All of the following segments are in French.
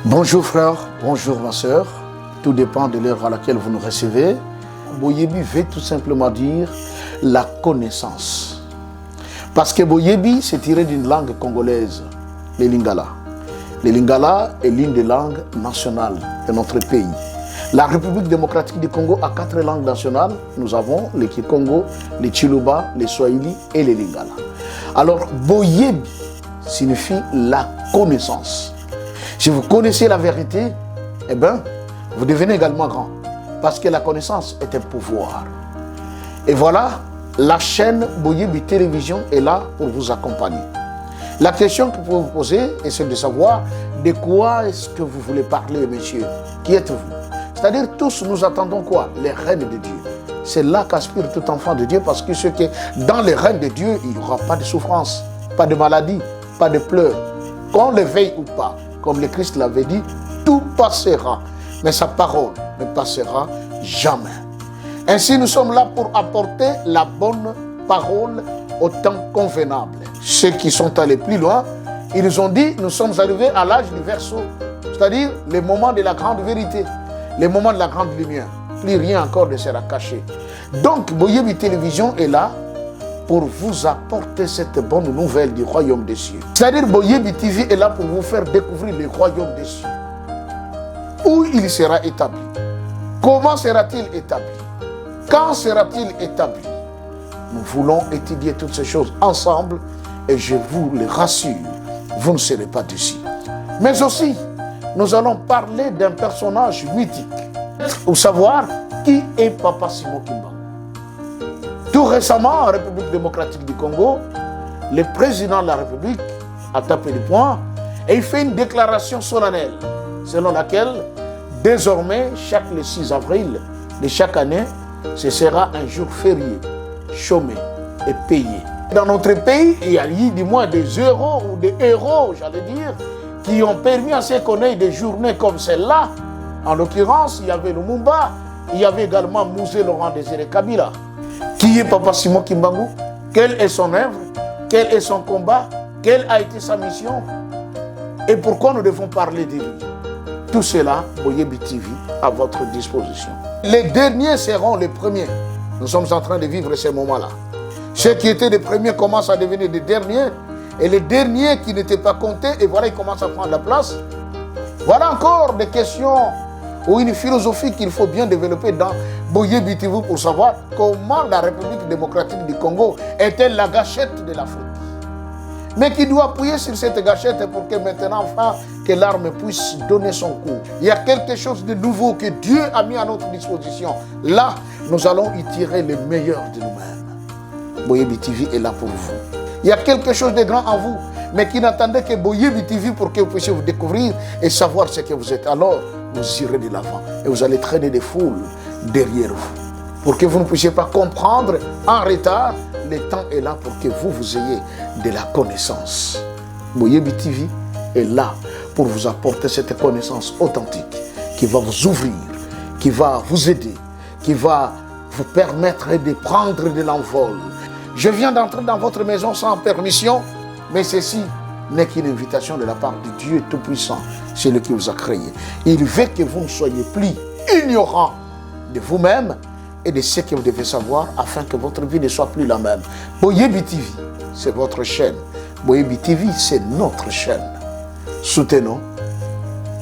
Bonjour frère, bonjour ma soeur. Tout dépend de l'heure à laquelle vous nous recevez. Boyebi veut tout simplement dire la connaissance. Parce que Boyebi, c'est tiré d'une langue congolaise, le Lingala. Le Lingala est l'une des langues nationales de notre pays. La République démocratique du Congo a 4 langues nationales. Nous avons le Kikongo, le Chiluba, le Swahili et le Lingala. Alors, Boyebi signifie la connaissance. Si vous connaissez la vérité, eh bien, vous devenez également grand. Parce que la connaissance est un pouvoir. Et voilà, la chaîne Boyebi Télévision est là pour vous accompagner. La question que vous pouvez vous poser est celle de savoir de quoi est-ce que vous voulez parler, monsieur. Qui êtes-vous? C'est-à-dire, tous nous attendons quoi? Les règnes de Dieu. C'est là qu'aspire tout enfant de Dieu, parce que ce qui est dans les règnes de Dieu, il n'y aura pas de souffrance, pas de maladie, pas de pleurs. Qu'on le veuille ou pas, comme le Christ l'avait dit, tout passera, mais sa parole ne passera jamais. Ainsi, nous sommes là pour apporter la bonne parole au temps convenable. Ceux qui sont allés plus loin, ils nous ont dit, nous sommes arrivés à l'âge du verseau, c'est-à-dire le moment de la grande vérité, le moment de la grande lumière. Plus rien encore ne sera caché. Donc, Boyebi Télévision est là pour vous apporter cette bonne nouvelle du royaume des cieux. C'est-à-dire, Boyebi TV est là pour vous faire découvrir le royaume des cieux. Où il sera établi? Comment sera-t-il établi? Quand sera-t-il établi? Nous voulons étudier toutes ces choses ensemble et je vous le rassure, vous ne serez pas déçus. Mais aussi, nous allons parler d'un personnage mythique. Pour savoir qui est Papa Simon Kimbangu. Tout récemment, en République démocratique du Congo, le président de la République a tapé du poing et il fait une déclaration solennelle selon laquelle désormais, chaque le 6 avril de chaque année, ce sera un jour férié, chômé et payé. Dans notre pays, il y a eu du moins des euros ou des héros, j'allais dire, qui ont permis à ce qu'on ait des journées comme celle-là. En l'occurrence, il y avait Lumumba, il y avait également Mouzé Laurent Désiré Kabila. Qui est Papa Simon Kimbangu? Quelle est son œuvre? Quel est son combat? Quelle a été sa mission? Et pourquoi nous devons parler de lui? Tout cela, Boyebi TV, à votre disposition. Les derniers seront les premiers. Nous sommes en train de vivre ces moments-là. Ceux qui étaient les premiers commencent à devenir les derniers. Et les derniers qui n'étaient pas comptés, et voilà, ils commencent à prendre la place. Voilà encore des questions ou une philosophie qu'il faut bien développer dans Boyebi TV pour savoir comment la République démocratique du Congo est-elle la gâchette de l'Afrique. Mais qui doit appuyer sur cette gâchette pour que maintenant, enfin, que l'arme puisse donner son cours. Il y a quelque chose de nouveau que Dieu a mis à notre disposition. Là, nous allons y tirer le meilleur de nous-mêmes. Boyebi TV est là pour vous. Il y a quelque chose de grand en vous, mais qui n'attendait que Boyebi TV pour que vous puissiez vous découvrir et savoir ce que vous êtes. Alors, vous irez de l'avant et vous allez traîner des foules derrière vous. Pour que vous ne puissiez pas comprendre en retard, le temps est là pour que vous ayez de la connaissance. Boyebi TV est là pour vous apporter cette connaissance authentique qui va vous ouvrir, qui va vous aider, qui va vous permettre de prendre de l'envol. Je viens d'entrer dans votre maison sans permission, mais ceci n'est qu'une invitation de la part de Dieu Tout-Puissant, celui qui vous a créé. Il veut que vous ne soyez plus ignorants de vous-même et de ce que vous devez savoir afin que votre vie ne soit plus la même. Boyebi TV, c'est votre chaîne. Boyebi TV, c'est notre chaîne. Soutenons,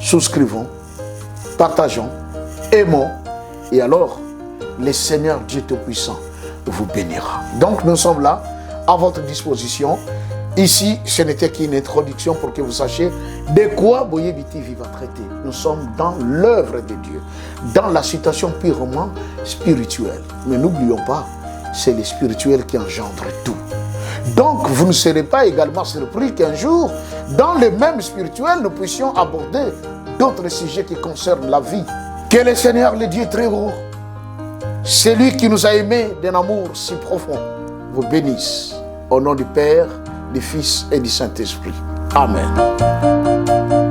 souscrivons, partageons, aimons, et alors le Seigneur Dieu Tout-Puissant vous bénira. Donc nous sommes là à votre disposition. Ici, ce n'était qu'une introduction pour que vous sachiez de quoi Boyebi TV va traiter. Nous sommes dans l'œuvre de Dieu, dans la situation purement spirituelle. Mais n'oublions pas, c'est le spirituel qui engendre tout. Donc, vous ne serez pas également surpris qu'un jour, dans le même spirituel, nous puissions aborder d'autres sujets qui concernent la vie. Que le Seigneur, le Dieu très haut, celui qui nous a aimés d'un amour si profond, vous bénisse. Au nom du Père, du Fils et du Saint-Esprit. Amen.